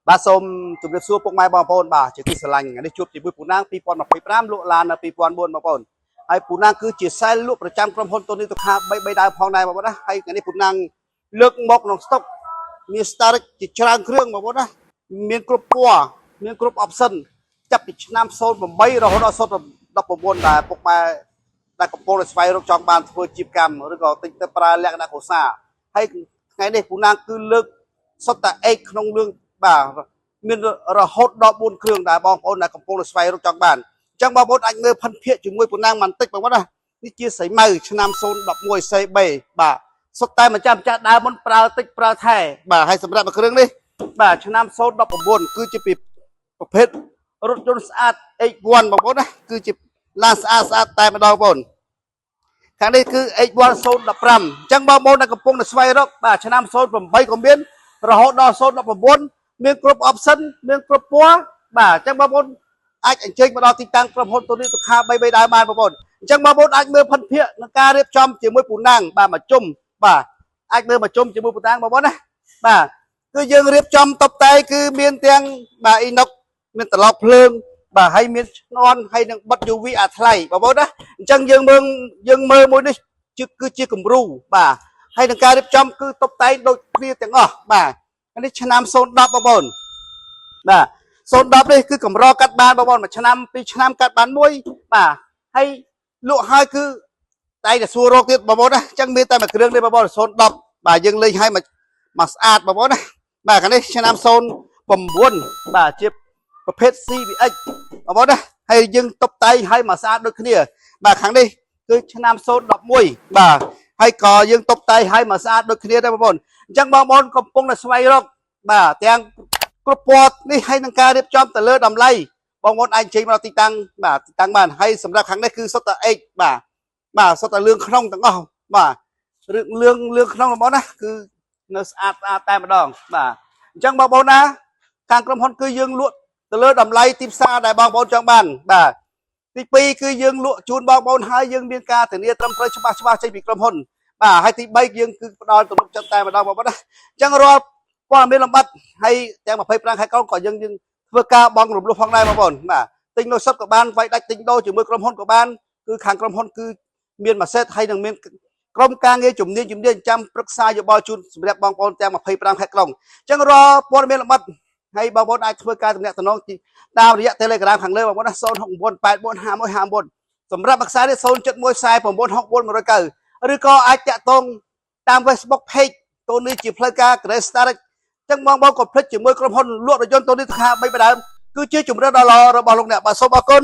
bà xôm chụp được xua bông mai bò bồn bà chỉ khi sờ lạnh để chụp chỉ với phụ nang pi pon mà pi pram lụa lan là pi pon buồn mà bồn hay phụ nang cứ chỉ sai lụaประจำ ក្រុម ហ៊ុន ตัวนี้ตัวข้าใบดาวพองได้มาบ่นะให้อันนี้phụ nangเลือกมกน้องสต็อกมีสตาร์จิจางเครื่องมาบ่นะมีกรุ๊ปปัวมีกรุ๊ปออปชั่นจับปิดน้ำโซนผมใบเราหัวเราโซนดับปนได้พวกมาได้กับโปรสไฟรถจองบานทัวร์จีบกรรมหรือก็ติดปลาแหลกนาโคซาให้ไงเนี่ยphụ nangคือเลือกสตาร์เอกนองเรื่องบ่าមានរហូតដល់4គ្រឿងដែរបងប្អូនដែលកំពុងស្វែងរកចង់បានអញ្ចឹងបងប្អូនអាចមើលផាន់ភាកជាមួយប៉ុណ្ណាបន្តិចបងប្អូនណានេះជាសៃម៉ៅឆ្នាំ011 CB បាទសុទ្ធតែម្ចាស់ដើមមុនប្រើតិចប្រើថែបាទហើយសម្រាប់គ្រឿងនេះបាទឆ្នាំ019គឺជាប្រភេទរថយន្តស្អាត X1 បងប្អូនណាគឺជាឡានស្អាតតែម្ដងបងប្អូនខាងនេះគឺ X1 015អញ្ចឹងបងប្អូនដែលកំពុងស្វែងរកបាទឆ្នាំ08ក៏មានរហូតដល់019មានគ្រប់ option មានគ្រប់ពណ៌បាទអញ្ចឹងបងប្អូនអាចអញ្ជើញមកដល់ទីតាំងក្រុមហ៊ុនទូនេះទុខា3 ដើមបានបងប្អូនអញ្ចឹងបងប្អូនអាចមើលផាន់ភាកនឹងការរៀបចំជាមួយពូណាំងបាទមកជុំបាទអាចមើលមកជុំជាមួយពូណាំងបងប្អូនណាបាទគឺយើងរៀបចំតុបតែងគឺមានទាំងបាទអ៊ីណុកមានត្រឡប់ភ្លើងបាទហើយមានឆ្នន់ហើយនឹងបិទ UV អាថ្លៃបងប្អូនណាអញ្ចឹងយើងមើលមួយនេះគឺជាគំរូបាទហើយនឹងការរៀបចំគឺតុបតែងដូចគ្នាទាំងអស់បាទនេះឆ្នាំ010បងប្អូនបាទ010នេះគឺកម្រកាត់បានបងប្អូនមួយឆ្នាំ2ឆ្នាំកាត់បានមួយបាទហើយលក់ហើយគឺតែតែសួររកទៀតបងប្អូនណាអញ្ចឹងមានតែមួយគ្រឿងនេះបងប្អូន010បាទយើងលេងឲ្យមកស្អាតបងប្អូនណាបាទខាងនេះឆ្នាំ09បាទជាប្រភេទ CVX បងប្អូនណាហើយយើងតុបតែងឲ្យមកស្អាតដូចគ្នាបាទខាងនេះគឺឆ្នាំ011បាទហើយក៏យើងតុបតែងឲ្យមកស្អាតដូចគ្នាដែរបងប្អូនអញ្ចឹងបងប្អូនកំពុងតែស្វែងរកបាទទាំងគ្រប់ពណ៌នេះហើយនឹងការរៀបចំទៅលើតម្លៃបងប្អូនអាចជិះមកទីតាំងបាទទីតាំងបានហើយសម្រាប់ខាងនេះគឺសុទ្ធតែ X បាទសុទ្ធតែលឿងក្នុងទាំងអស់បាទរឿងលឿងក្នុងបងប្អូនណាគឺនៅស្អាតតែម្ដងបាទអញ្ចឹងបងប្អូនណាខាងក្រុមហ៊ុនគឺយើងលក់ទៅលើតម្លៃទីផ្សារដែលបងប្អូនចង់បានបាទទី2គឺយើងលក់ជូនបងប្អូនហើយយើងមានការធានាត្រឹមត្រូវច្បាស់ចេញពីក្រុមហ៊ុនបាទហើយទី3យើងគឺផ្ដល់ទំនុកចិត្តតែម្ដងបងប្អូនណាអញ្ចឹងរាល់ព័ត៌មានលម្អិតហើយទាំង25ខែកុងក៏យើងធ្វើការបង់រំលោះផងដែរបងប្អូនបាទទិញនៅសុទ្ធក៏បានវាយដាច់ទិញដូរជាមួយក្រុមហ៊ុនក៏បានគឺខាងក្រុមហ៊ុនគឺមានម៉ាសេតហើយនឹងមានក្រុមការងារជំនាញចាំប្រឹក្សាយោបល់ជូនសម្រាប់បងប្អូនទាំង25ខែកុងអញ្ចឹងរាល់ព័ត៌មានលម្អិតហើយបងប្អូនអាចធ្វើការទំនាក់ទំនងតាមរយៈ Telegram ខាងលើបងប្អូនណា069845151សម្រាប់អាខ្សែនេះ07149649109ឬក៏អាចតាក់ទងតាម Facebook Page ទូនេះជាផ្លូវការ Grace Star ចឹងបងប្អូនកុំភ្លេចជាមួយក្រុមហ៊ុនលក់រថយន្តទូនេះខា3 ដើមគឺជាជំរឿនដ៏ល្អរបស់លោកអ្នកបាទសូមអរគុណ